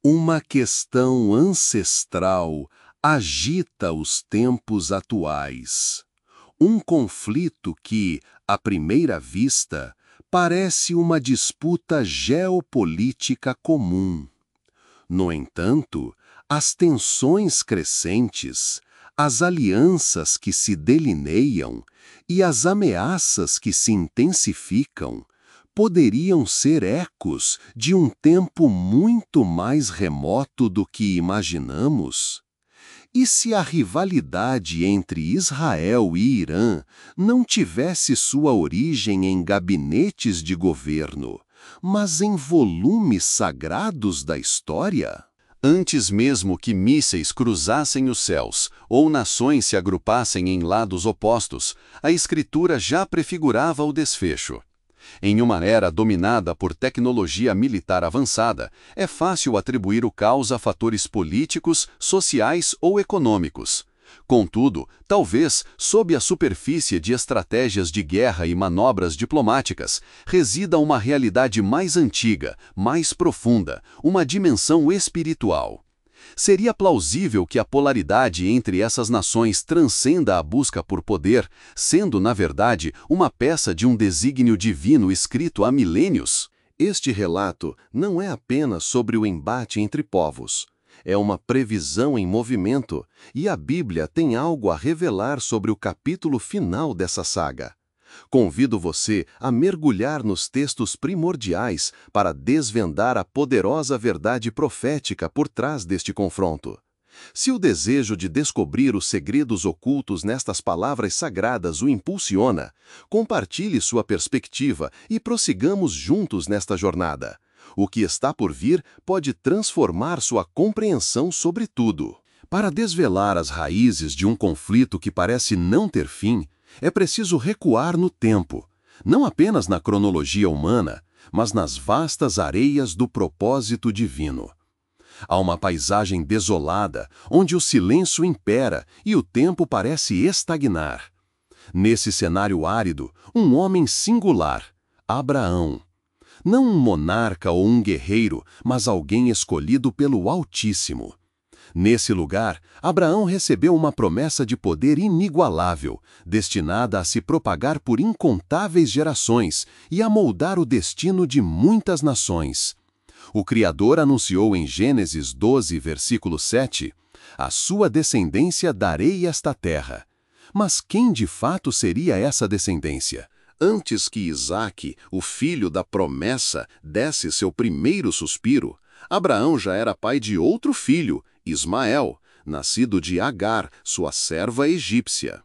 Uma questão ancestral agita os tempos atuais. Um conflito que, à primeira vista, parece uma disputa geopolítica comum. No entanto, as tensões crescentes, as alianças que se delineiam e as ameaças que se intensificam poderiam ser ecos de um tempo muito mais remoto do que imaginamos? E se a rivalidade entre Israel e Irã não tivesse sua origem em gabinetes de governo, mas em volumes sagrados da história? Antes mesmo que mísseis cruzassem os céus, ou nações se agrupassem em lados opostos, a Escritura já prefigurava o desfecho. Em uma era dominada por tecnologia militar avançada, é fácil atribuir o caos a fatores políticos, sociais ou econômicos. Contudo, talvez, sob a superfície de estratégias de guerra e manobras diplomáticas, resida uma realidade mais antiga, mais profunda, uma dimensão espiritual. Seria plausível que a polaridade entre essas nações transcenda a busca por poder, sendo, na verdade, uma peça de um desígnio divino escrito há milênios? Este relato não é apenas sobre o embate entre povos. É uma previsão em movimento, e a Bíblia tem algo a revelar sobre o capítulo final dessa saga. Convido você a mergulhar nos textos primordiais para desvendar a poderosa verdade profética por trás deste confronto. Se o desejo de descobrir os segredos ocultos nestas palavras sagradas o impulsiona, compartilhe sua perspectiva e prossigamos juntos nesta jornada. O que está por vir pode transformar sua compreensão sobre tudo. Para desvelar as raízes de um conflito que parece não ter fim, é preciso recuar no tempo, não apenas na cronologia humana, mas nas vastas areias do propósito divino. Há uma paisagem desolada, onde o silêncio impera e o tempo parece estagnar. Nesse cenário árido, um homem singular, Abraão. Não um monarca ou um guerreiro, mas alguém escolhido pelo Altíssimo. Nesse lugar, Abraão recebeu uma promessa de poder inigualável, destinada a se propagar por incontáveis gerações e a moldar o destino de muitas nações. O Criador anunciou em Gênesis 12, versículo 7, «A sua descendência darei esta terra». Mas quem de fato seria essa descendência? Antes que Isaque, o filho da promessa, desse seu primeiro suspiro, Abraão já era pai de outro filho, Ismael, nascido de Agar, sua serva egípcia.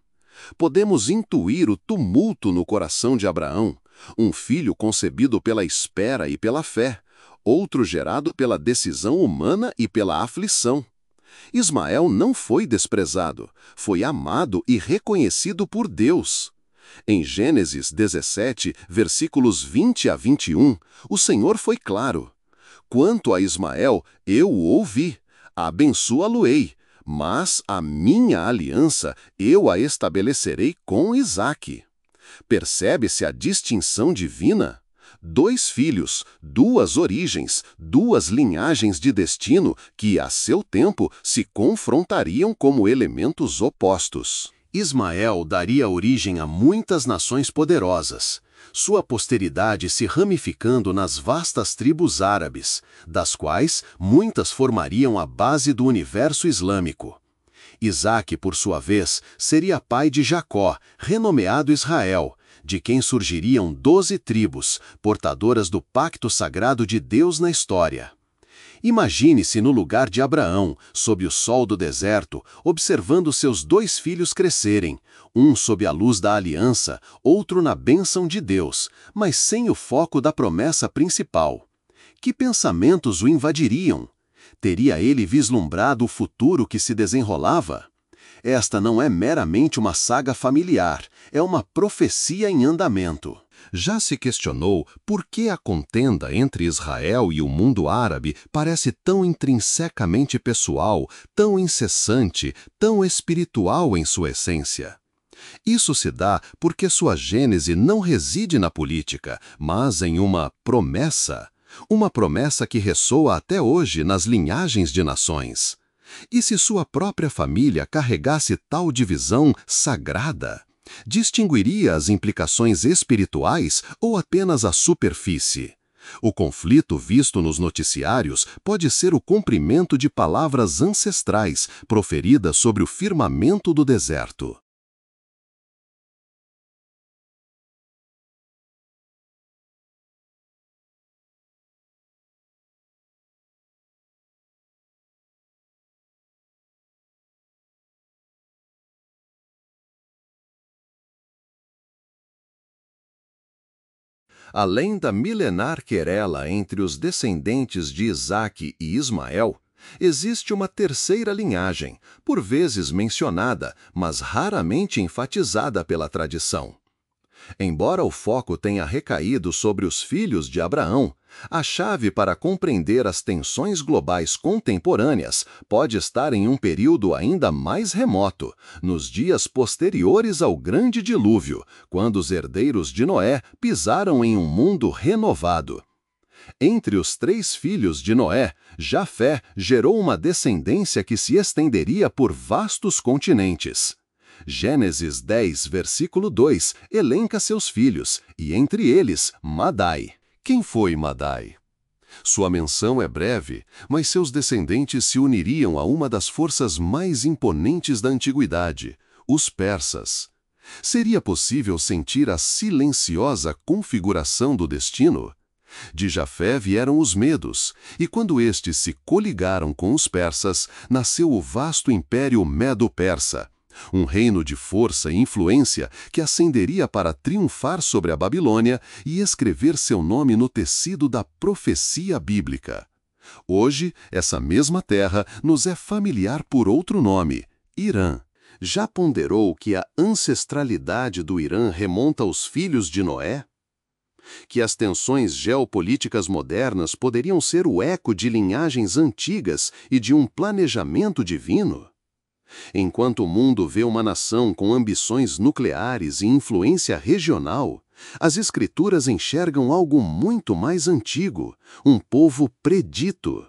Podemos intuir o tumulto no coração de Abraão, um filho concebido pela espera e pela fé, outro gerado pela decisão humana e pela aflição. Ismael não foi desprezado, foi amado e reconhecido por Deus. Em Gênesis 17, versículos 20 a 21, o Senhor foi claro. Quanto a Ismael, eu o ouvi, abençoá-lo-ei, mas a minha aliança eu a estabelecerei com Isaque. Percebe-se a distinção divina? 2 filhos, 2 origens, 2 linhagens de destino que, a seu tempo, se confrontariam como elementos opostos. Ismael daria origem a muitas nações poderosas, sua posteridade se ramificando nas vastas tribos árabes, das quais muitas formariam a base do universo islâmico. Isaque, por sua vez, seria pai de Jacó, renomeado Israel, de quem surgiriam 12 tribos, portadoras do pacto sagrado de Deus na história. Imagine-se no lugar de Abraão, sob o sol do deserto, observando seus 2 filhos crescerem, um sob a luz da aliança, outro na bênção de Deus, mas sem o foco da promessa principal. Que pensamentos o invadiriam? Teria ele vislumbrado o futuro que se desenrolava? Esta não é meramente uma saga familiar, é uma profecia em andamento. Já se questionou por que a contenda entre Israel e o mundo árabe parece tão intrinsecamente pessoal, tão incessante, tão espiritual em sua essência? Isso se dá porque sua gênese não reside na política, mas em uma promessa. uma promessa que ressoa até hoje nas linhagens de nações. E se sua própria família carregasse tal divisão sagrada? Distinguiria as implicações espirituais ou apenas a superfície? O conflito visto nos noticiários pode ser o cumprimento de palavras ancestrais proferidas sobre o firmamento do deserto. Além da milenar querela entre os descendentes de Isaque e Ismael, existe uma terceira linhagem, por vezes mencionada, mas raramente enfatizada pela tradição. Embora o foco tenha recaído sobre os filhos de Abraão, a chave para compreender as tensões globais contemporâneas pode estar em um período ainda mais remoto, nos dias posteriores ao grande dilúvio, quando os herdeiros de Noé pisaram em um mundo renovado. Entre os 3 filhos de Noé, Jafé gerou uma descendência que se estenderia por vastos continentes. Gênesis 10, versículo 2, elenca seus filhos, e entre eles, Madai. Quem foi Madai? Sua menção é breve, mas seus descendentes se uniriam a uma das forças mais imponentes da antiguidade, os persas. Seria possível sentir a silenciosa configuração do destino? De Jafé vieram os medos, e quando estes se coligaram com os persas, nasceu o vasto império medo-persa, um reino de força e influência que ascenderia para triunfar sobre a Babilônia e escrever seu nome no tecido da profecia bíblica. Hoje, essa mesma terra nos é familiar por outro nome, Irã. Já ponderou que a ancestralidade do Irã remonta aos filhos de Noé? Que as tensões geopolíticas modernas poderiam ser o eco de linhagens antigas e de um planejamento divino? Enquanto o mundo vê uma nação com ambições nucleares e influência regional, as Escrituras enxergam algo muito mais antigo, um povo predito.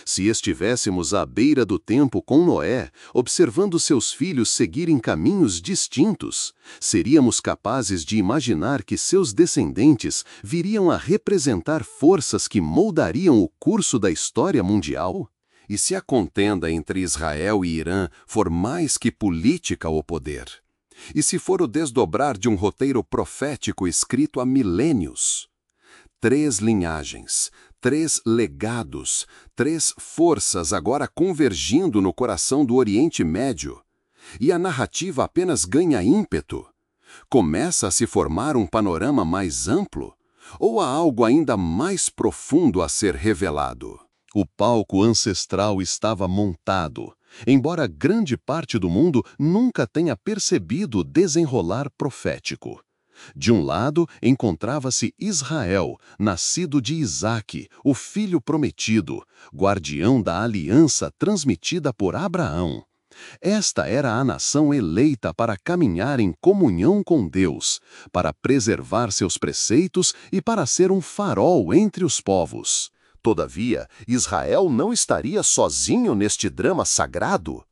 Se estivéssemos à beira do tempo com Noé, observando seus filhos seguirem caminhos distintos, seríamos capazes de imaginar que seus descendentes viriam a representar forças que moldariam o curso da história mundial? E se a contenda entre Israel e Irã for mais que política ou poder? E se for o desdobrar de um roteiro profético escrito há milênios? 3 linhagens, 3 legados, 3 forças agora convergindo no coração do Oriente Médio. E a narrativa apenas ganha ímpeto. Começa a se formar um panorama mais amplo? Ou há algo ainda mais profundo a ser revelado? O palco ancestral estava montado, embora grande parte do mundo nunca tenha percebido o desenrolar profético. De um lado, encontrava-se Israel, nascido de Isaque, o filho prometido, guardião da aliança transmitida por Abraão. Esta era a nação eleita para caminhar em comunhão com Deus, para preservar seus preceitos e para ser um farol entre os povos. Todavia, Israel não estaria sozinho neste drama sagrado.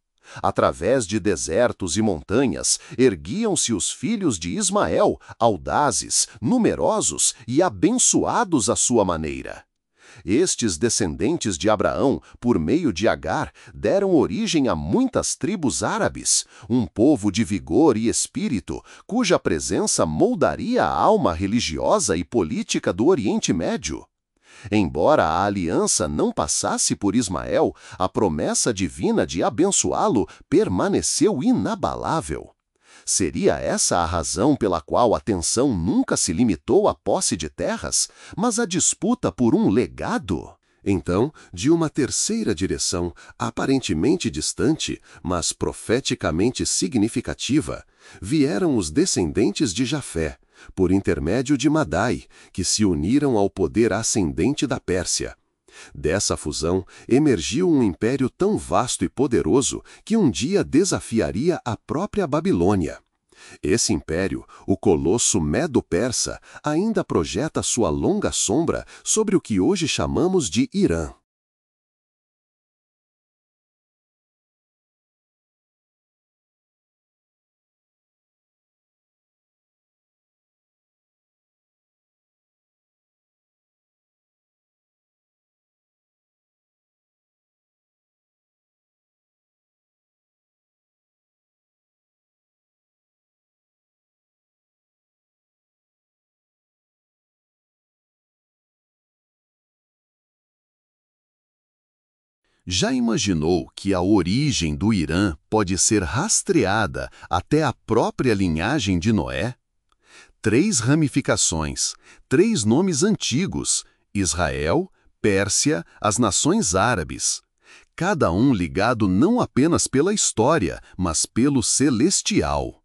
Através de desertos e montanhas, erguiam-se os filhos de Ismael, audazes, numerosos e abençoados à sua maneira. Estes descendentes de Abraão, por meio de Agar, deram origem a muitas tribos árabes, um povo de vigor e espírito, cuja presença moldaria a alma religiosa e política do Oriente Médio. Embora a aliança não passasse por Ismael, a promessa divina de abençoá-lo permaneceu inabalável. Seria essa a razão pela qual a tensão nunca se limitou à posse de terras, mas à disputa por um legado? Então, de uma terceira direção, aparentemente distante, mas profeticamente significativa, vieram os descendentes de Jafé, por intermédio de Madai, que se uniram ao poder ascendente da Pérsia. Dessa fusão, emergiu um império tão vasto e poderoso que um dia desafiaria a própria Babilônia. Esse império, o colosso Medo-Persa, ainda projeta sua longa sombra sobre o que hoje chamamos de Irã. Já imaginou que a origem do Irã pode ser rastreada até a própria linhagem de Noé? 3 ramificações, 3 nomes antigos: Israel, Pérsia, as nações árabes. Cada um ligado não apenas pela história, mas pelo celestial.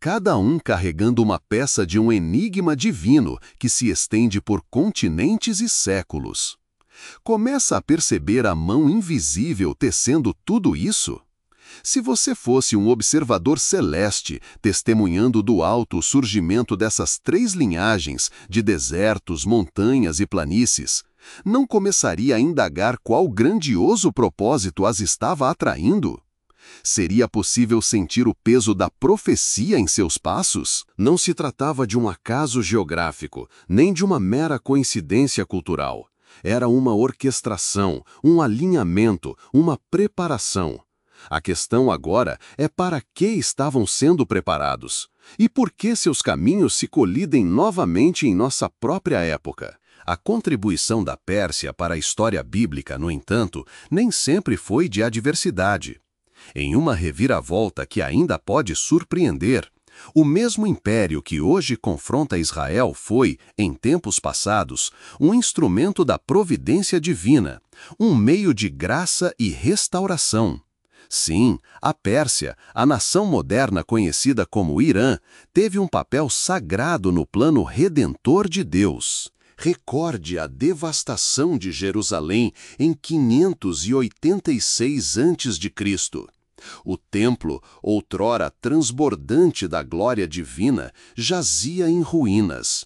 Cada um carregando uma peça de um enigma divino que se estende por continentes e séculos. Começa a perceber a mão invisível tecendo tudo isso? Se você fosse um observador celeste, testemunhando do alto o surgimento dessas 3 linhagens de desertos, montanhas e planícies, não começaria a indagar qual grandioso propósito as estava atraindo? Seria possível sentir o peso da profecia em seus passos? Não se tratava de um acaso geográfico, nem de uma mera coincidência cultural. Era uma orquestração, um alinhamento, uma preparação. A questão agora é para que estavam sendo preparados e por que seus caminhos se colidem novamente em nossa própria época. A contribuição da Pérsia para a história bíblica, no entanto, nem sempre foi de adversidade. Em uma reviravolta que ainda pode surpreender, o mesmo império que hoje confronta Israel foi, em tempos passados, um instrumento da providência divina, um meio de graça e restauração. Sim, a Pérsia, a nação moderna conhecida como Irã, teve um papel sagrado no plano redentor de Deus. Recorde a devastação de Jerusalém em 586 a.C. O templo, outrora transbordante da glória divina, jazia em ruínas.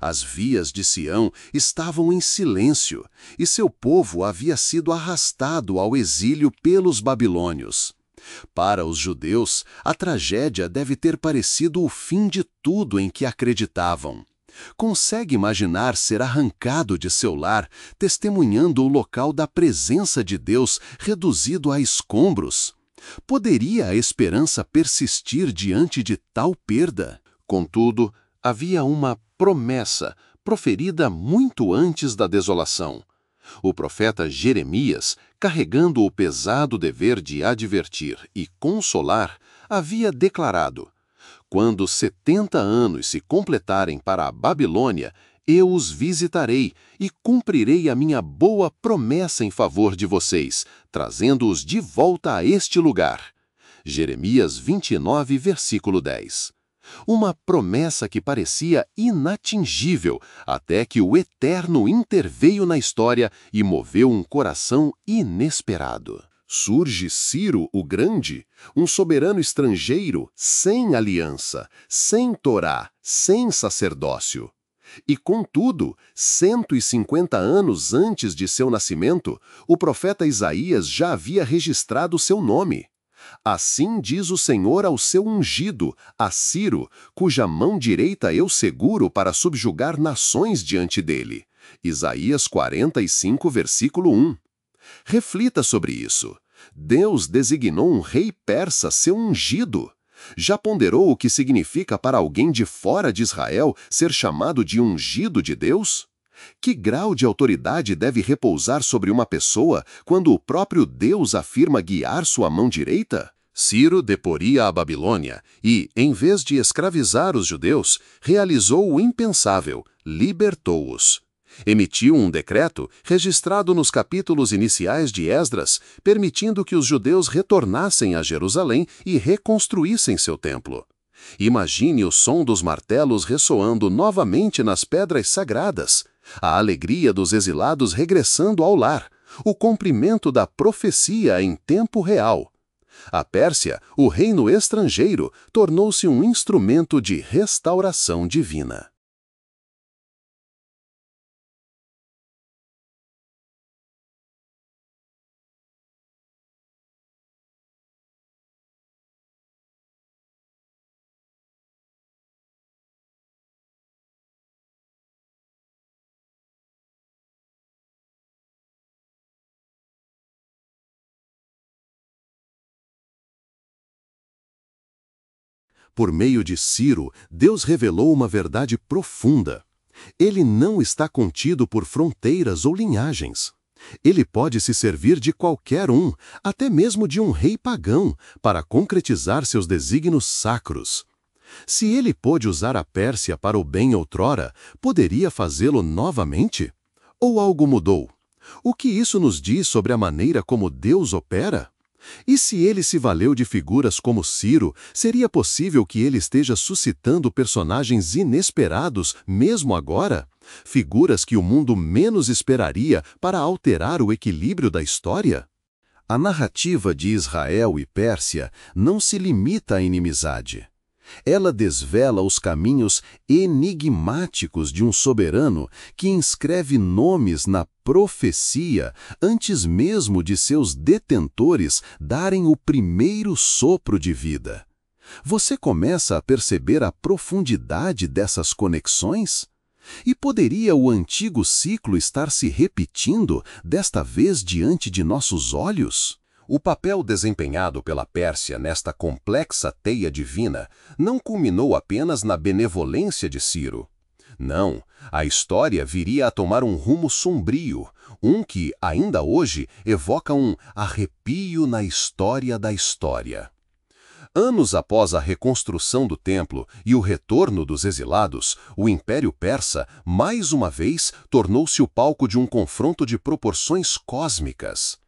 As vias de Sião estavam em silêncio, e seu povo havia sido arrastado ao exílio pelos babilônios. Para os judeus, a tragédia deve ter parecido o fim de tudo em que acreditavam. Consegue imaginar ser arrancado de seu lar, testemunhando o local da presença de Deus reduzido a escombros? Poderia a esperança persistir diante de tal perda? Contudo, havia uma promessa proferida muito antes da desolação. O profeta Jeremias, carregando o pesado dever de advertir e consolar, havia declarado: quando 70 anos se completarem para a Babilônia, eu os visitarei e cumprirei a minha boa promessa em favor de vocês, trazendo-os de volta a este lugar. Jeremias 29, versículo 10. Uma promessa que parecia inatingível, até que o Eterno interveio na história e moveu um coração inesperado. Surge Ciro o Grande, um soberano estrangeiro, sem aliança, sem Torá, sem sacerdócio. E, contudo, 150 anos antes de seu nascimento, o profeta Isaías já havia registrado seu nome. Assim diz o Senhor ao seu ungido, a Ciro, cuja mão direita eu seguro para subjugar nações diante dele. Isaías 45, versículo 1. Reflita sobre isso. Deus designou um rei persa seu ungido. Já ponderou o que significa para alguém de fora de Israel ser chamado de ungido de Deus? Que grau de autoridade deve repousar sobre uma pessoa quando o próprio Deus afirma guiar sua mão direita? Ciro deporia a Babilônia e, em vez de escravizar os judeus, realizou o impensável, libertou-os. Emitiu um decreto, registrado nos capítulos iniciais de Esdras, permitindo que os judeus retornassem a Jerusalém e reconstruíssem seu templo. Imagine o som dos martelos ressoando novamente nas pedras sagradas, a alegria dos exilados regressando ao lar, o cumprimento da profecia em tempo real. A Pérsia, o reino estrangeiro, tornou-se um instrumento de restauração divina. Por meio de Ciro, Deus revelou uma verdade profunda. Ele não está contido por fronteiras ou linhagens. Ele pode se servir de qualquer um, até mesmo de um rei pagão, para concretizar seus desígnios sacros. Se ele pôde usar a Pérsia para o bem outrora, poderia fazê-lo novamente? Ou algo mudou? O que isso nos diz sobre a maneira como Deus opera? E se ele se valeu de figuras como Ciro, seria possível que ele esteja suscitando personagens inesperados mesmo agora? Figuras que o mundo menos esperaria para alterar o equilíbrio da história? A narrativa de Israel e Pérsia não se limita à inimizade. Ela desvela os caminhos enigmáticos de um soberano que inscreve nomes na profecia antes mesmo de seus detentores darem o primeiro sopro de vida. Você começa a perceber a profundidade dessas conexões? E poderia o antigo ciclo estar se repetindo, desta vez diante de nossos olhos? O papel desempenhado pela Pérsia nesta complexa teia divina não culminou apenas na benevolência de Ciro. Não, a história viria a tomar um rumo sombrio, um que, ainda hoje, evoca um arrepio na história da história. Anos após a reconstrução do templo e o retorno dos exilados, o Império Persa, mais uma vez, tornou-se o palco de um confronto de proporções cósmicas.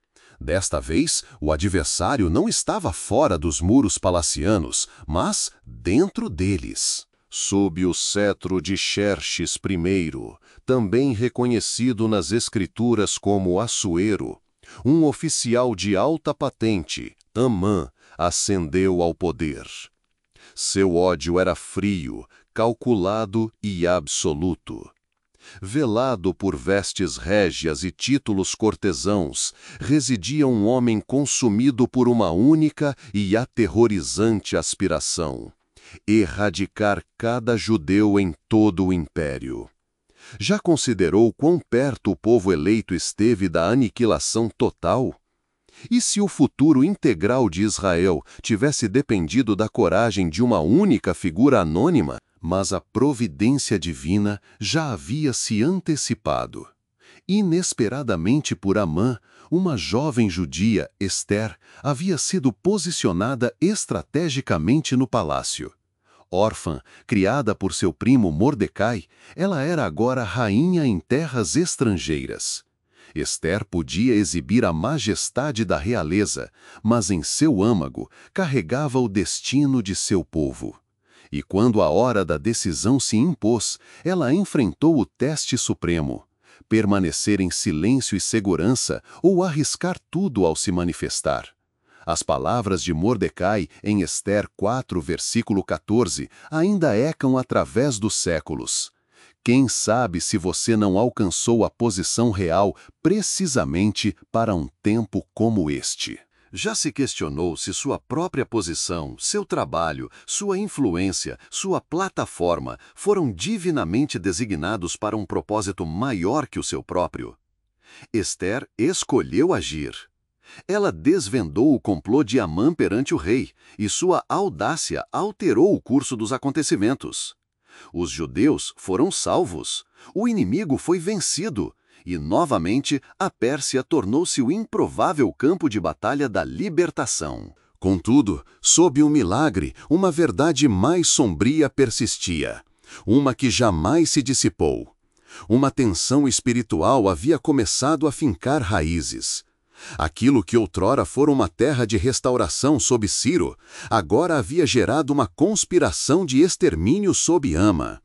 Desta vez, o adversário não estava fora dos muros palacianos, mas dentro deles. Sob o cetro de Xerxes I, também reconhecido nas escrituras como Assuero, um oficial de alta patente, Amã, ascendeu ao poder. Seu ódio era frio, calculado e absoluto. Velado por vestes régias e títulos cortesãos, residia um homem consumido por uma única e aterrorizante aspiração: erradicar cada judeu em todo o império. Já considerou quão perto o povo eleito esteve da aniquilação total? E se o futuro integral de Israel tivesse dependido da coragem de uma única figura anônima? Mas a providência divina já havia se antecipado. Inesperadamente por Amã, uma jovem judia, Ester, havia sido posicionada estrategicamente no palácio. Órfã, criada por seu primo Mordecai, ela era agora rainha em terras estrangeiras. Ester podia exibir a majestade da realeza, mas em seu âmago carregava o destino de seu povo. E quando a hora da decisão se impôs, ela enfrentou o teste supremo: permanecer em silêncio e segurança ou arriscar tudo ao se manifestar. As palavras de Mordecai em Ester 4, versículo 14, ainda ecam através dos séculos. Quem sabe se você não alcançou a posição real precisamente para um tempo como este? Já se questionou se sua própria posição, seu trabalho, sua influência, sua plataforma foram divinamente designados para um propósito maior que o seu próprio? Ester escolheu agir. Ela desvendou o complô de Amã perante o rei, e sua audácia alterou o curso dos acontecimentos. Os judeus foram salvos, o inimigo foi vencido, e novamente a Pérsia tornou-se o improvável campo de batalha da libertação. Contudo, sob um milagre, uma verdade mais sombria persistia, uma que jamais se dissipou. Uma tensão espiritual havia começado a fincar raízes. Aquilo que outrora fora uma terra de restauração sob Ciro, agora havia gerado uma conspiração de extermínio sob Amã.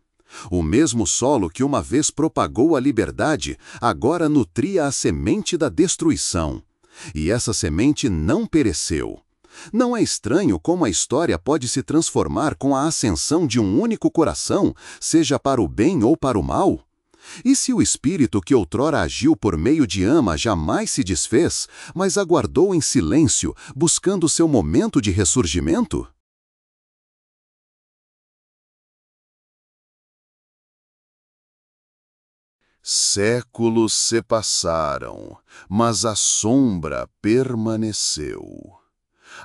O mesmo solo que uma vez propagou a liberdade, agora nutria a semente da destruição. E essa semente não pereceu. Não é estranho como a história pode se transformar com a ascensão de um único coração, seja para o bem ou para o mal? E se o espírito que outrora agiu por meio de Ama jamais se desfez, mas aguardou em silêncio, buscando seu momento de ressurgimento? Séculos se passaram, mas a sombra permaneceu.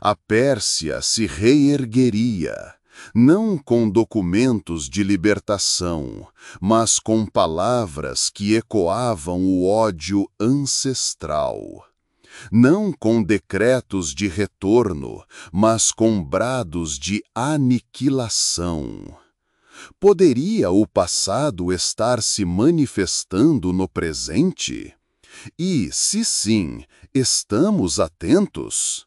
A Pérsia se reergueria, não com documentos de libertação, mas com palavras que ecoavam o ódio ancestral. Não com decretos de retorno, mas com brados de aniquilação. Poderia o passado estar se manifestando no presente? E, se sim, estamos atentos?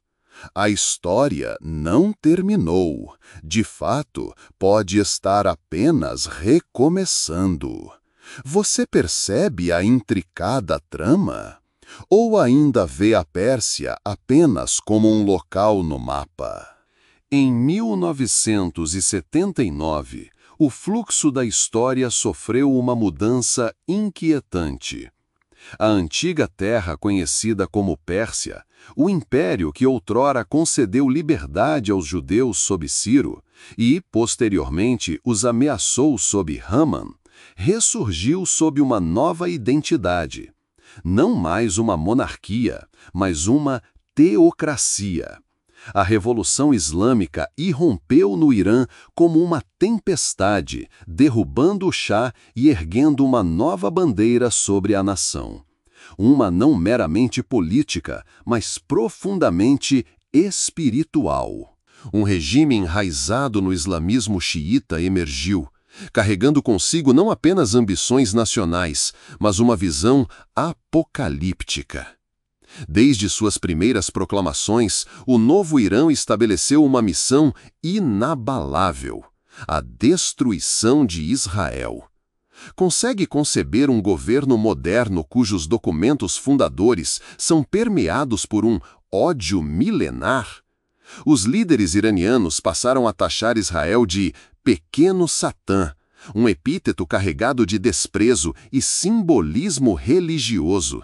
A história não terminou. De fato, pode estar apenas recomeçando. Você percebe a intricada trama? Ou ainda vê a Pérsia apenas como um local no mapa? Em 1979, o fluxo da história sofreu uma mudança inquietante. A antiga terra conhecida como Pérsia, o império que outrora concedeu liberdade aos judeus sob Ciro e, posteriormente, os ameaçou sob Haman, ressurgiu sob uma nova identidade. Não mais uma monarquia, mas uma teocracia. A Revolução Islâmica irrompeu no Irã como uma tempestade, derrubando o Shah e erguendo uma nova bandeira sobre a nação. Uma não meramente política, mas profundamente espiritual. Um regime enraizado no islamismo xiita emergiu, carregando consigo não apenas ambições nacionais, mas uma visão apocalíptica. Desde suas primeiras proclamações, o novo Irã estabeleceu uma missão inabalável: a destruição de Israel. Consegue conceber um governo moderno cujos documentos fundadores são permeados por um ódio milenar? Os líderes iranianos passaram a taxar Israel de Pequeno Satã, um epíteto carregado de desprezo e simbolismo religioso.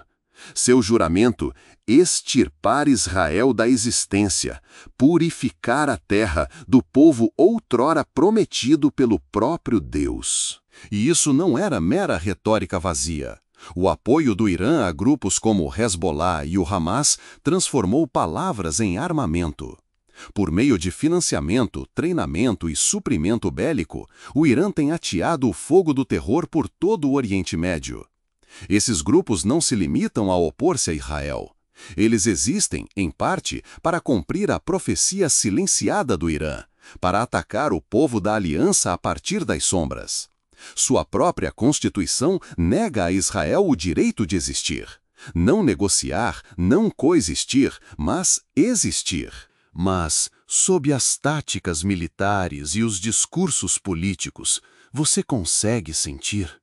Seu juramento: extirpar Israel da existência, purificar a terra do povo outrora prometido pelo próprio Deus. E isso não era mera retórica vazia. O apoio do Irã a grupos como o Hezbollah e o Hamas transformou palavras em armamento. Por meio de financiamento, treinamento e suprimento bélico, o Irã tem ateado o fogo do terror por todo o Oriente Médio. Esses grupos não se limitam a opor-se a Israel. Eles existem, em parte, para cumprir a profecia silenciada do Irã, para atacar o povo da aliança a partir das sombras. Sua própria Constituição nega a Israel o direito de existir. Não negociar, não coexistir, mas existir. Mas, sob as táticas militares e os discursos políticos, você consegue sentir?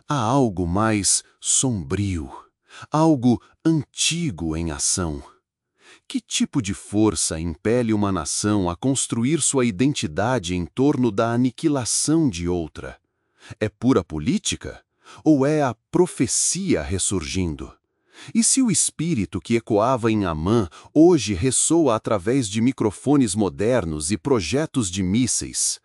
Há algo mais sombrio, algo antigo em ação. Que tipo de força impele uma nação a construir sua identidade em torno da aniquilação de outra? É pura política? Ou é a profecia ressurgindo? E se o espírito que ecoava em Amã hoje ressoa através de microfones modernos e projetos de mísseis?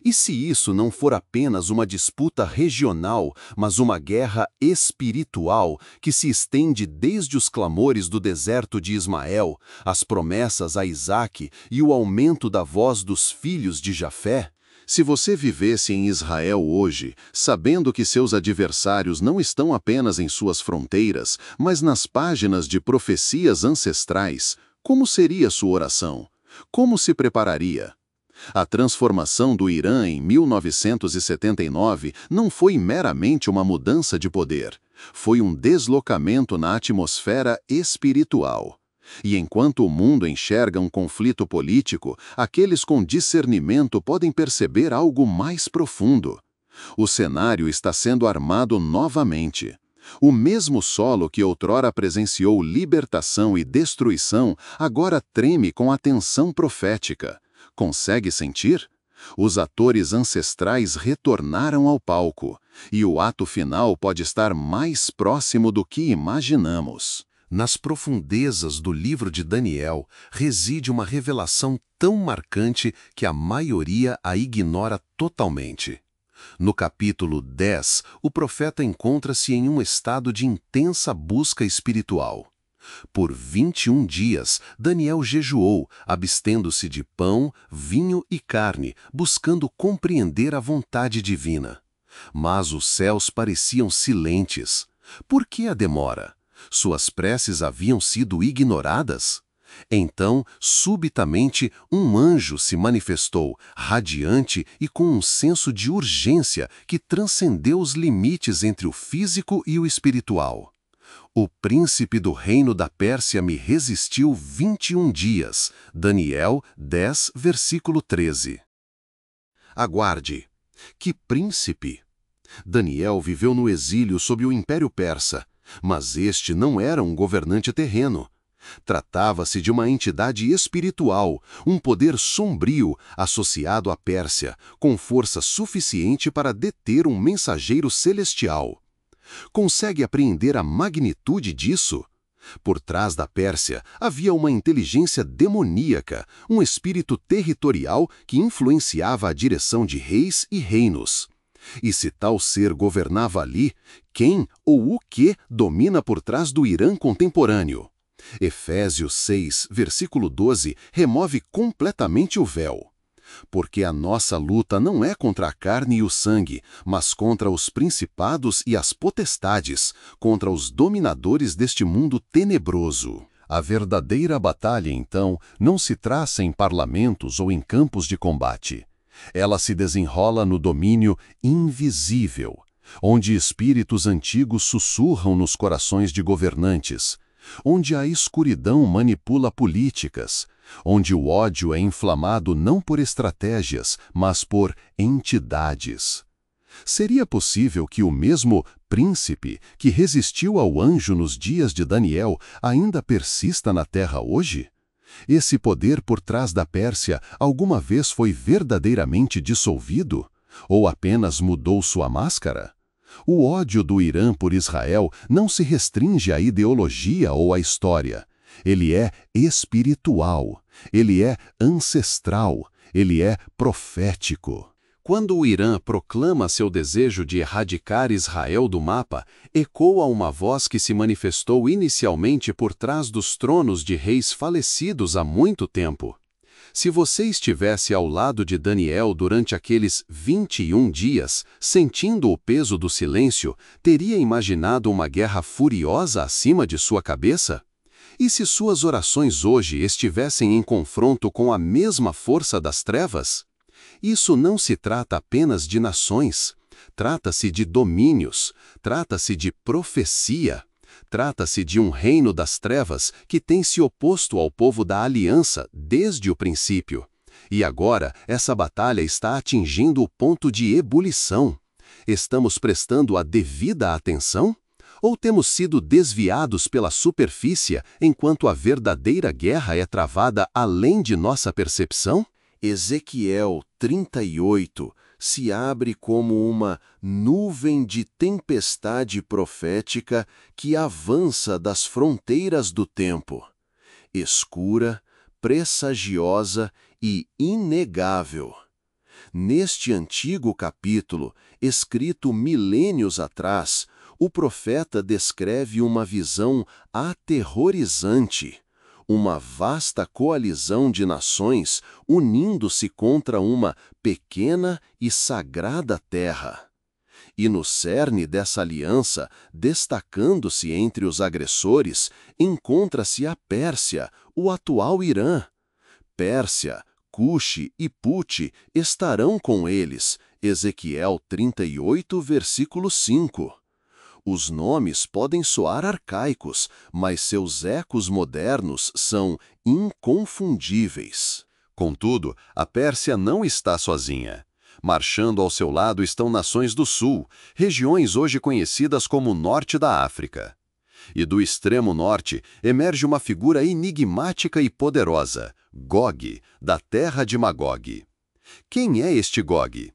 E se isso não for apenas uma disputa regional, mas uma guerra espiritual que se estende desde os clamores do deserto de Ismael, as promessas a Isaque e o aumento da voz dos filhos de Jafé? Se você vivesse em Israel hoje, sabendo que seus adversários não estão apenas em suas fronteiras, mas nas páginas de profecias ancestrais, como seria sua oração? Como se prepararia? A transformação do Irã em 1979 não foi meramente uma mudança de poder, foi um deslocamento na atmosfera espiritual. E enquanto o mundo enxerga um conflito político, aqueles com discernimento podem perceber algo mais profundo. O cenário está sendo armado novamente. O mesmo solo que outrora presenciou libertação e destruição, agora treme com a tensão profética. Consegue sentir? Os atores ancestrais retornaram ao palco, e o ato final pode estar mais próximo do que imaginamos. Nas profundezas do livro de Daniel reside uma revelação tão marcante que a maioria a ignora totalmente. No capítulo 10, o profeta encontra-se em um estado de intensa busca espiritual. Por 21 dias, Daniel jejuou, abstendo-se de pão, vinho e carne, buscando compreender a vontade divina. Mas os céus pareciam silentes. Por que a demora? Suas preces haviam sido ignoradas? Então, subitamente, um anjo se manifestou, radiante e com um senso de urgência que transcendeu os limites entre o físico e o espiritual. O príncipe do reino da Pérsia me resistiu 21 dias. Daniel 10, versículo 13. Aguarde. Que príncipe? Daniel viveu no exílio sob o Império Persa, mas este não era um governante terreno. Tratava-se de uma entidade espiritual, um poder sombrio associado à Pérsia, com força suficiente para deter um mensageiro celestial. Consegue apreender a magnitude disso? Por trás da Pérsia havia uma inteligência demoníaca, um espírito territorial que influenciava a direção de reis e reinos. E se tal ser governava ali, quem ou o que domina por trás do Irã contemporâneo? Efésios 6, versículo 12, remove completamente o véu. Porque a nossa luta não é contra a carne e o sangue, mas contra os principados e as potestades, contra os dominadores deste mundo tenebroso. A verdadeira batalha, então, não se traça em parlamentos ou em campos de combate. Ela se desenrola no domínio invisível, onde espíritos antigos sussurram nos corações de governantes, onde a escuridão manipula políticas, onde o ódio é inflamado não por estratégias, mas por entidades. Seria possível que o mesmo príncipe que resistiu ao anjo nos dias de Daniel ainda persista na terra hoje? Esse poder por trás da Pérsia alguma vez foi verdadeiramente dissolvido? Ou apenas mudou sua máscara? O ódio do Irã por Israel não se restringe à ideologia ou à história. Ele é espiritual, ele é ancestral, ele é profético. Quando o Irã proclama seu desejo de erradicar Israel do mapa, ecoa uma voz que se manifestou inicialmente por trás dos tronos de reis falecidos há muito tempo. Se você estivesse ao lado de Daniel durante aqueles 21 dias, sentindo o peso do silêncio, teria imaginado uma guerra furiosa acima de sua cabeça? E se suas orações hoje estivessem em confronto com a mesma força das trevas? Isso não se trata apenas de nações. Trata-se de domínios, trata-se de profecia. Trata-se de um reino das trevas que tem se oposto ao povo da aliança desde o princípio. E agora essa batalha está atingindo o ponto de ebulição. Estamos prestando a devida atenção? Ou temos sido desviados pela superfície enquanto a verdadeira guerra é travada além de nossa percepção? Ezequiel 38 se abre como uma nuvem de tempestade profética que avança das fronteiras do tempo. Escura, pressagiosa e inegável. Neste antigo capítulo, escrito milênios atrás, o profeta descreve uma visão aterrorizante. Uma vasta coalizão de nações unindo-se contra uma pequena e sagrada terra. E no cerne dessa aliança, destacando-se entre os agressores, encontra-se a Pérsia, o atual Irã. Pérsia, Cuxe e Pute estarão com eles. Ezequiel 38, versículo 5. Os nomes podem soar arcaicos, mas seus ecos modernos são inconfundíveis. Contudo, a Pérsia não está sozinha. Marchando ao seu lado estão nações do sul, regiões hoje conhecidas como Norte da África. E do extremo norte emerge uma figura enigmática e poderosa, Gog, da terra de Magog. Quem é este Gog?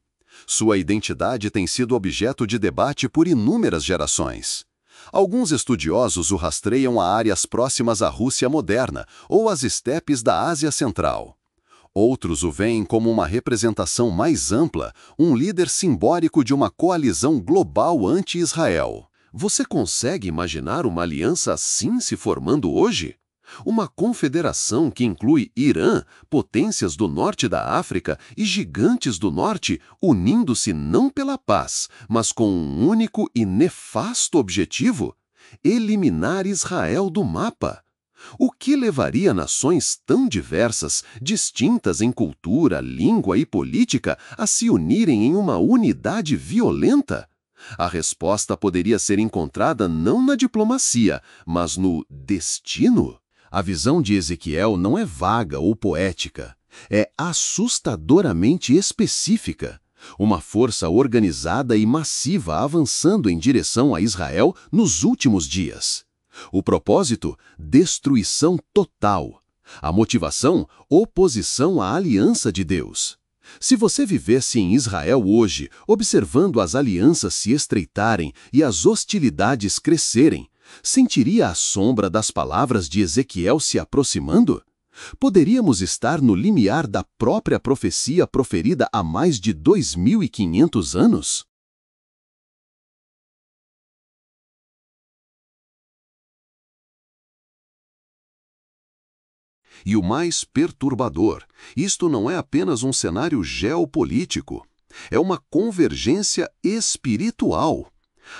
Sua identidade tem sido objeto de debate por inúmeras gerações. Alguns estudiosos o rastreiam a áreas próximas à Rússia moderna ou às estepes da Ásia Central. Outros o veem como uma representação mais ampla, um líder simbólico de uma coalizão global anti-Israel. Você consegue imaginar uma aliança assim se formando hoje? Uma confederação que inclui Irã, potências do norte da África e gigantes do norte, unindo-se não pela paz, mas com um único e nefasto objetivo: eliminar Israel do mapa. O que levaria nações tão diversas, distintas em cultura, língua e política, a se unirem em uma unidade violenta? A resposta poderia ser encontrada não na diplomacia, mas no destino. A visão de Ezequiel não é vaga ou poética, é assustadoramente específica. Uma força organizada e massiva avançando em direção a Israel nos últimos dias. O propósito? Destruição total. A motivação? Oposição à aliança de Deus. Se você vivesse em Israel hoje, observando as alianças se estreitarem e as hostilidades crescerem, sentiria a sombra das palavras de Ezequiel se aproximando? Poderíamos estar no limiar da própria profecia proferida há mais de 2.500 anos? E o mais perturbador, isto não é apenas um cenário geopolítico, é uma convergência espiritual.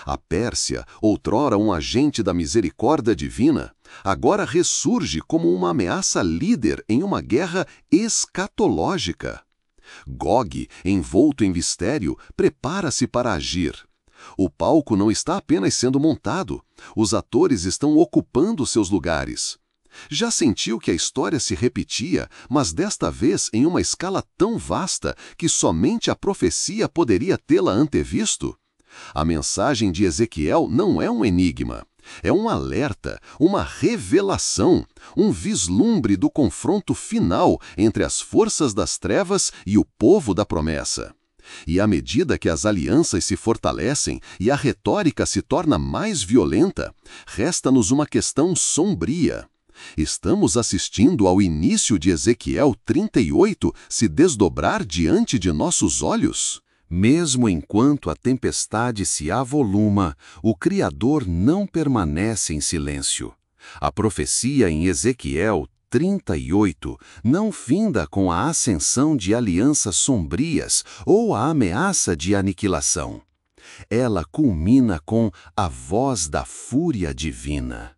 A Pérsia, outrora um agente da misericórdia divina, agora ressurge como uma ameaça líder em uma guerra escatológica. Gog, envolto em mistério, prepara-se para agir. O palco não está apenas sendo montado, os atores estão ocupando seus lugares. Já sentiu que a história se repetia, mas desta vez em uma escala tão vasta que somente a profecia poderia tê-la antevisto? A mensagem de Ezequiel não é um enigma. É um alerta, uma revelação, um vislumbre do confronto final entre as forças das trevas e o povo da promessa. E à medida que as alianças se fortalecem e a retórica se torna mais violenta, resta-nos uma questão sombria. Estamos assistindo ao início de Ezequiel 38 se desdobrar diante de nossos olhos? Mesmo enquanto a tempestade se avoluma, o Criador não permanece em silêncio. A profecia em Ezequiel 38 não finda com a ascensão de alianças sombrias ou a ameaça de aniquilação. Ela culmina com a voz da fúria divina.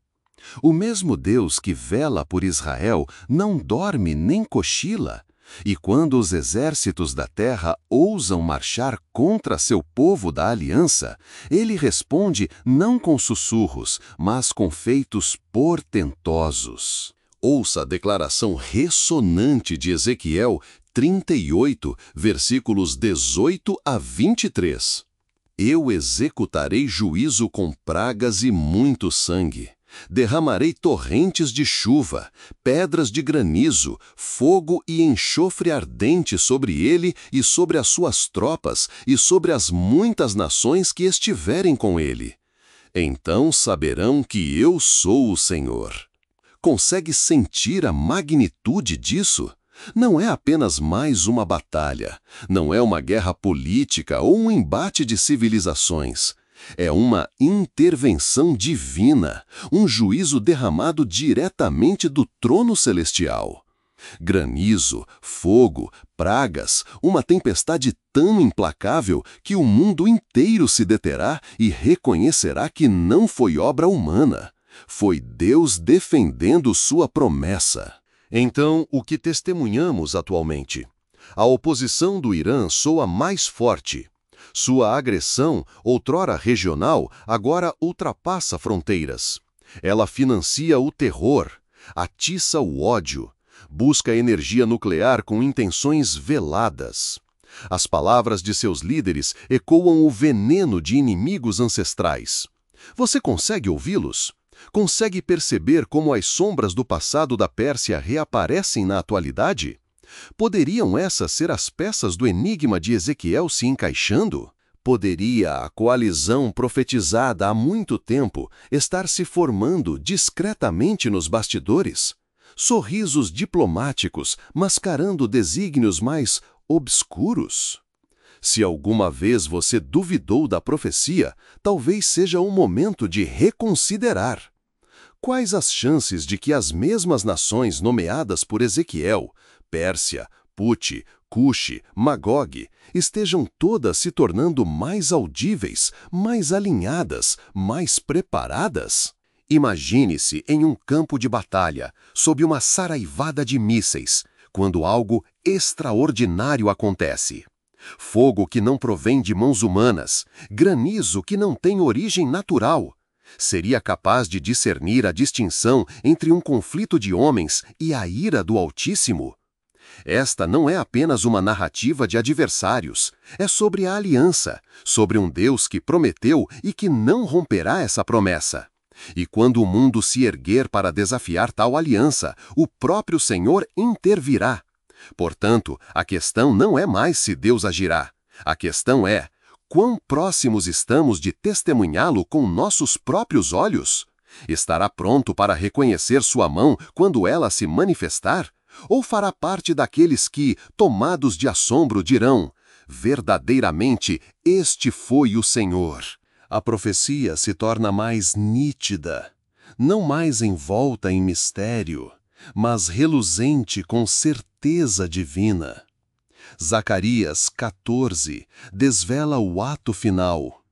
O mesmo Deus que vela por Israel não dorme nem cochila. E quando os exércitos da terra ousam marchar contra seu povo da aliança, ele responde não com sussurros, mas com feitos portentosos. Ouça a declaração ressonante de Ezequiel 38, versículos 18 a 23. Eu executarei juízo com pragas e muito sangue. Derramarei torrentes de chuva, pedras de granizo, fogo e enxofre ardente sobre ele e sobre as suas tropas e sobre as muitas nações que estiverem com ele. Então saberão que eu sou o Senhor. Consegue sentir a magnitude disso? Não é apenas mais uma batalha, não é uma guerra política ou um embate de civilizações. É uma intervenção divina, um juízo derramado diretamente do trono celestial. Granizo, fogo, pragas, uma tempestade tão implacável que o mundo inteiro se deterá e reconhecerá que não foi obra humana. Foi Deus defendendo sua promessa. Então, o que testemunhamos atualmente? A oposição do Irã soa mais forte. Sua agressão, outrora regional, agora ultrapassa fronteiras. Ela financia o terror, atiça o ódio, busca energia nuclear com intenções veladas. As palavras de seus líderes ecoam o veneno de inimigos ancestrais. Você consegue ouvi-los? Consegue perceber como as sombras do passado da Pérsia reaparecem na atualidade? Poderiam essas ser as peças do enigma de Ezequiel se encaixando? Poderia a coalizão profetizada há muito tempo estar se formando discretamente nos bastidores? Sorrisos diplomáticos mascarando desígnios mais obscuros? Se alguma vez você duvidou da profecia, talvez seja o momento de reconsiderar. Quais as chances de que as mesmas nações nomeadas por Ezequiel, Pérsia, Put, Cuxi, Magog, estejam todas se tornando mais audíveis, mais alinhadas, mais preparadas? Imagine-se em um campo de batalha, sob uma saraivada de mísseis, quando algo extraordinário acontece. Fogo que não provém de mãos humanas, granizo que não tem origem natural. Seria capaz de discernir a distinção entre um conflito de homens e a ira do Altíssimo? Esta não é apenas uma narrativa de adversários, é sobre a aliança, sobre um Deus que prometeu e que não romperá essa promessa. E quando o mundo se erguer para desafiar tal aliança, o próprio Senhor intervirá. Portanto, a questão não é mais se Deus agirá. A questão é, quão próximos estamos de testemunhá-lo com nossos próprios olhos? Estará pronto para reconhecer sua mão quando ela se manifestar? Ou fará parte daqueles que, tomados de assombro, dirão: verdadeiramente, este foi o Senhor? A profecia se torna mais nítida, não mais envolta em mistério, mas reluzente com certeza divina. Zacarias 14 desvela o ato final.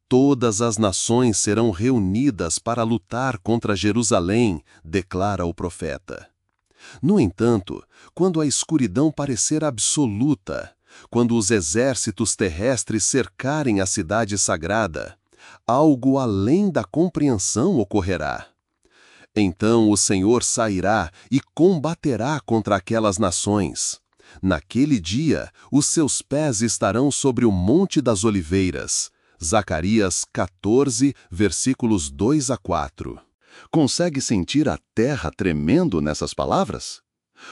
Todas as nações serão reunidas para lutar contra Jerusalém, declara o profeta. No entanto, quando a escuridão parecer absoluta, quando os exércitos terrestres cercarem a cidade sagrada, algo além da compreensão ocorrerá. Então o Senhor sairá e combaterá contra aquelas nações. Naquele dia, os seus pés estarão sobre o Monte das Oliveiras. Zacarias 14, versículos 2 a 4. Consegue sentir a terra tremendo nessas palavras?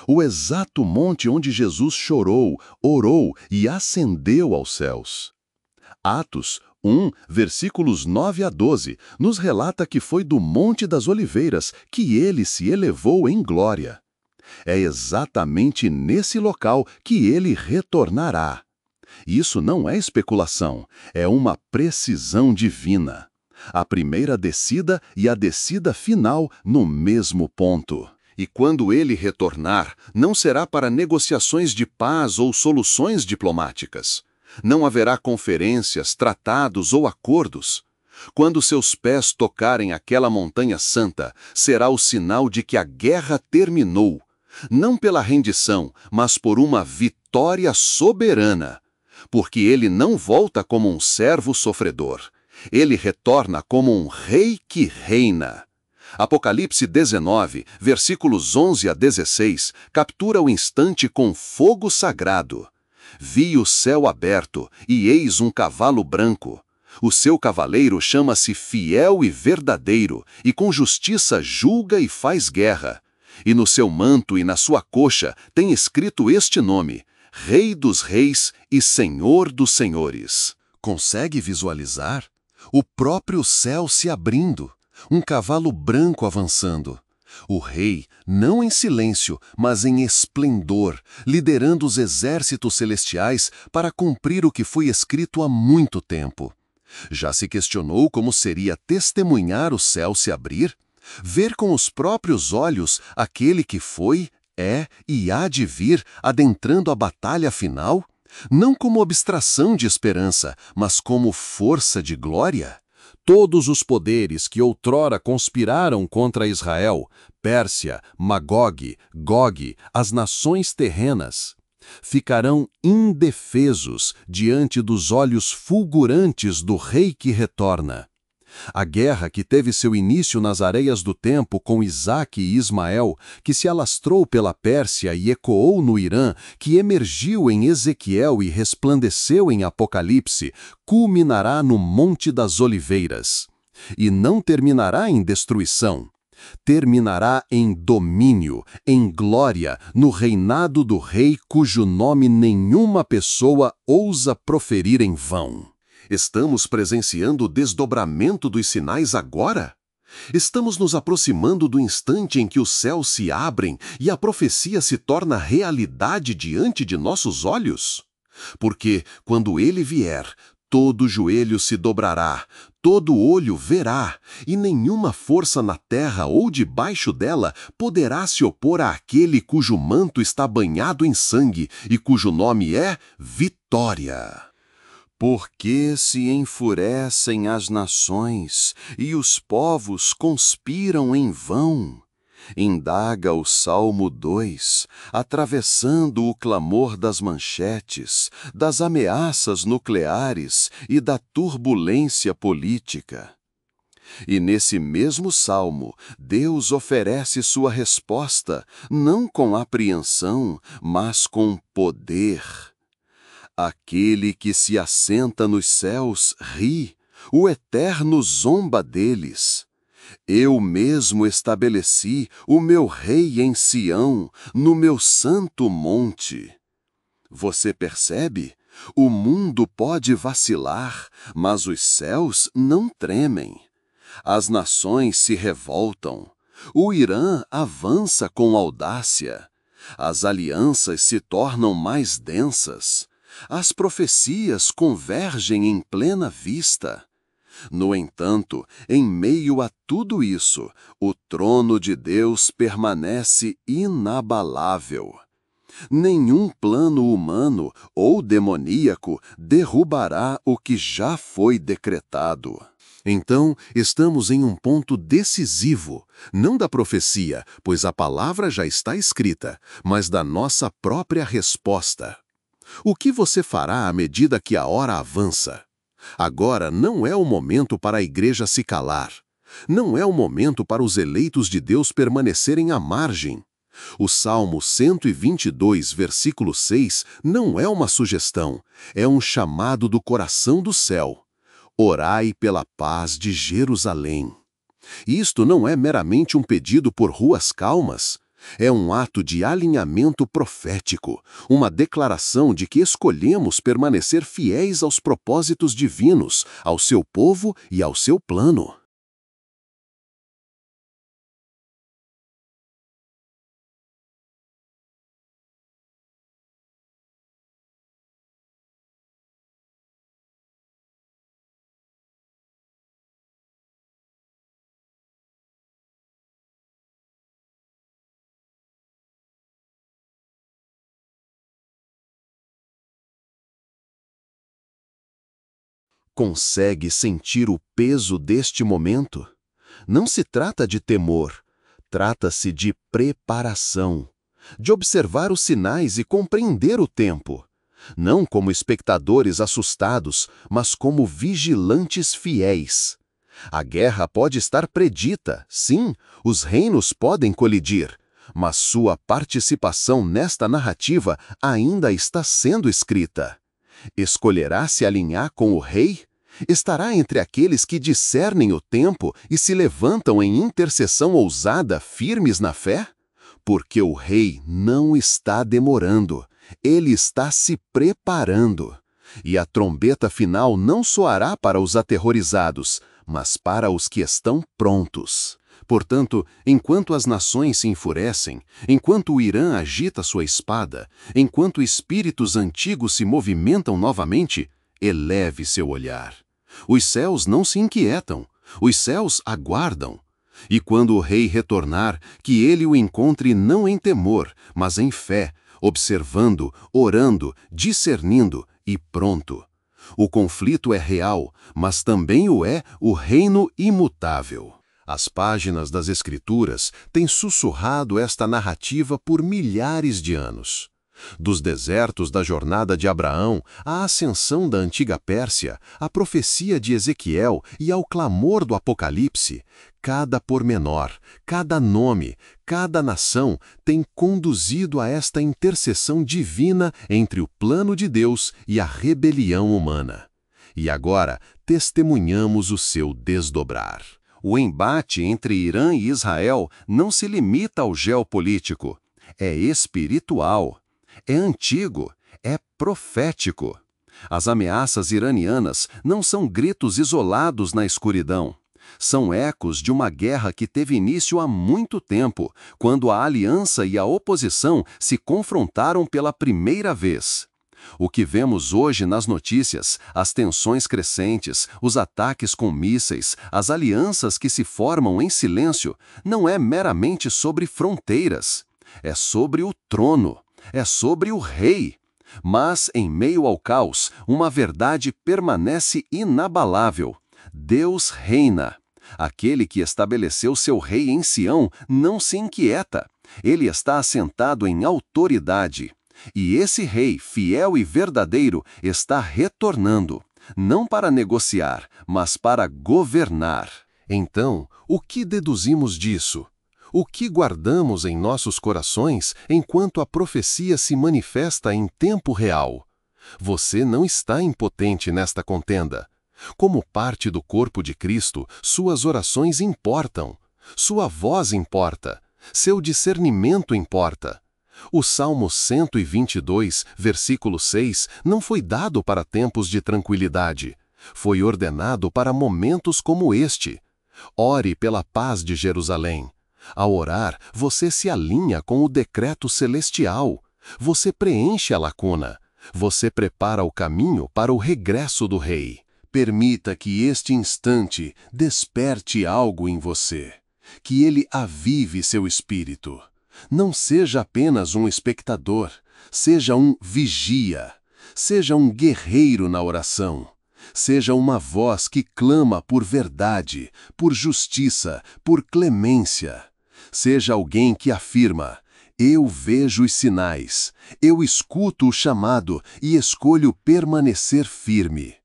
O exato monte onde Jesus chorou, orou e ascendeu aos céus. Atos 1, versículos 9 a 12, nos relata que foi do Monte das Oliveiras que ele se elevou em glória. É exatamente nesse local que ele retornará. Isso não é especulação, é uma precisão divina. A primeira descida e a descida final no mesmo ponto. E quando ele retornar, não será para negociações de paz ou soluções diplomáticas. Não haverá conferências, tratados ou acordos. Quando seus pés tocarem aquela montanha santa, será o sinal de que a guerra terminou, não pela rendição, mas por uma vitória soberana. Porque ele não volta como um servo sofredor. Ele retorna como um rei que reina. Apocalipse 19, versículos 11 a 16, captura o instante com fogo sagrado. Vi o céu aberto, e eis um cavalo branco. O seu cavaleiro chama-se Fiel e Verdadeiro, e com justiça julga e faz guerra. E no seu manto e na sua coxa tem escrito este nome: Rei dos Reis e Senhor dos Senhores. Consegue visualizar? O próprio céu se abrindo, um cavalo branco avançando. O rei, não em silêncio, mas em esplendor, liderando os exércitos celestiais para cumprir o que foi escrito há muito tempo. Já se questionou como seria testemunhar o céu se abrir? Ver com os próprios olhos aquele que foi, é e há de vir adentrando a batalha final? Não como abstração de esperança, mas como força de glória? Todos os poderes que outrora conspiraram contra Israel, Pérsia, Magog, Gog, as nações terrenas, ficarão indefesos diante dos olhos fulgurantes do Rei que retorna. A guerra que teve seu início nas areias do tempo com Isaque e Ismael, que se alastrou pela Pérsia e ecoou no Irã, que emergiu em Ezequiel e resplandeceu em Apocalipse, culminará no Monte das Oliveiras. E não terminará em destruição. Terminará em domínio, em glória, no reinado do rei cujo nome nenhuma pessoa ousa proferir em vão. Estamos presenciando o desdobramento dos sinais agora? Estamos nos aproximando do instante em que os céus se abrem e a profecia se torna realidade diante de nossos olhos? Porque, quando ele vier, todo joelho se dobrará, todo olho verá, e nenhuma força na terra ou debaixo dela poderá se opor àquele cujo manto está banhado em sangue e cujo nome é Vitória. Por que se enfurecem as nações e os povos conspiram em vão? Indaga o Salmo 2, atravessando o clamor das manchetes, das ameaças nucleares e da turbulência política. E nesse mesmo salmo, Deus oferece sua resposta, não com apreensão, mas com poder. Aquele que se assenta nos céus ri, o Eterno zomba deles. Eu mesmo estabeleci o meu rei em Sião, no meu santo monte. Você percebe? O mundo pode vacilar, mas os céus não tremem. As nações se revoltam. O Irã avança com audácia. As alianças se tornam mais densas. As profecias convergem em plena vista. No entanto, em meio a tudo isso, o trono de Deus permanece inabalável. Nenhum plano humano ou demoníaco derrubará o que já foi decretado. Então, estamos em um ponto decisivo, não da profecia, pois a palavra já está escrita, mas da nossa própria resposta. O que você fará à medida que a hora avança? Agora não é o momento para a igreja se calar. Não é o momento para os eleitos de Deus permanecerem à margem. O Salmo 122, versículo 6, não é uma sugestão, é um chamado do coração do céu. Orai pela paz de Jerusalém. Isto não é meramente um pedido por ruas calmas. É um ato de alinhamento profético, uma declaração de que escolhemos permanecer fiéis aos propósitos divinos, ao seu povo e ao seu plano. Consegue sentir o peso deste momento? Não se trata de temor, trata-se de preparação, de observar os sinais e compreender o tempo, não como espectadores assustados, mas como vigilantes fiéis. A guerra pode estar predita, sim, os reinos podem colidir, mas sua participação nesta narrativa ainda está sendo escrita. Escolherá se alinhar com o rei? Estará entre aqueles que discernem o tempo e se levantam em intercessão ousada, firmes na fé? Porque o rei não está demorando, ele está se preparando. E a trombeta final não soará para os aterrorizados, mas para os que estão prontos. Portanto, enquanto as nações se enfurecem, enquanto o Irã agita sua espada, enquanto espíritos antigos se movimentam novamente, eleve seu olhar. Os céus não se inquietam, os céus aguardam. E quando o rei retornar, que ele o encontre não em temor, mas em fé, observando, orando, discernindo e pronto. O conflito é real, mas também o é o reino imutável. As páginas das Escrituras têm sussurrado esta narrativa por milhares de anos. Dos desertos da jornada de Abraão, à ascensão da antiga Pérsia, à profecia de Ezequiel e ao clamor do Apocalipse, cada pormenor, cada nome, cada nação tem conduzido a esta intercessão divina entre o plano de Deus e a rebelião humana. E agora testemunhamos o seu desdobrar. O embate entre Irã e Israel não se limita ao geopolítico. É espiritual, é antigo, é profético. As ameaças iranianas não são gritos isolados na escuridão. São ecos de uma guerra que teve início há muito tempo, quando a aliança e a oposição se confrontaram pela primeira vez. O que vemos hoje nas notícias, as tensões crescentes, os ataques com mísseis, as alianças que se formam em silêncio, não é meramente sobre fronteiras. É sobre o trono, é sobre o rei. Mas, em meio ao caos, uma verdade permanece inabalável. Deus reina. Aquele que estabeleceu seu rei em Sião não se inquieta. Ele está assentado em autoridade. E esse rei, fiel e verdadeiro, está retornando, não para negociar, mas para governar. Então, o que deduzimos disso? O que guardamos em nossos corações enquanto a profecia se manifesta em tempo real? Você não está impotente nesta contenda. Como parte do corpo de Cristo, suas orações importam. Sua voz importa. Seu discernimento importa. O Salmo 122, versículo 6, não foi dado para tempos de tranquilidade. Foi ordenado para momentos como este. Ore pela paz de Jerusalém. Ao orar, você se alinha com o decreto celestial. Você preenche a lacuna. Você prepara o caminho para o regresso do Rei. Permita que este instante desperte algo em você. Que ele avive seu espírito. Não seja apenas um espectador, seja um vigia, seja um guerreiro na oração, seja uma voz que clama por verdade, por justiça, por clemência. Seja alguém que afirma: eu vejo os sinais, eu escuto o chamado e escolho permanecer firme.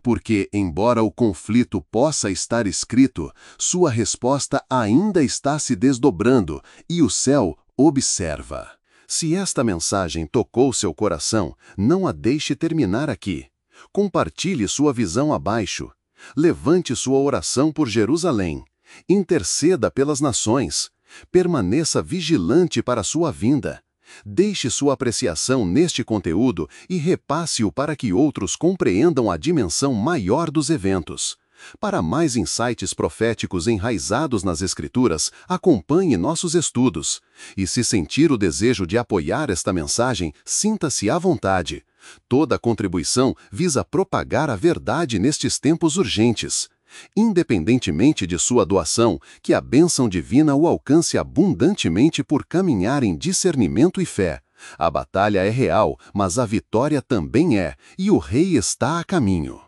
Porque, embora o conflito possa estar escrito, sua resposta ainda está se desdobrando e o céu observa. Se esta mensagem tocou seu coração, não a deixe terminar aqui. Compartilhe sua visão abaixo. Levante sua oração por Jerusalém. Interceda pelas nações. Permaneça vigilante para sua vinda. Deixe sua apreciação neste conteúdo e repasse-o para que outros compreendam a dimensão maior dos eventos. Para mais insights proféticos enraizados nas Escrituras, acompanhe nossos estudos. E se sentir o desejo de apoiar esta mensagem, sinta-se à vontade. Toda contribuição visa propagar a verdade nestes tempos urgentes. Independentemente de sua doação, que a bênção divina o alcance abundantemente por caminhar em discernimento e fé. A batalha é real, mas a vitória também é, e o Rei está a caminho.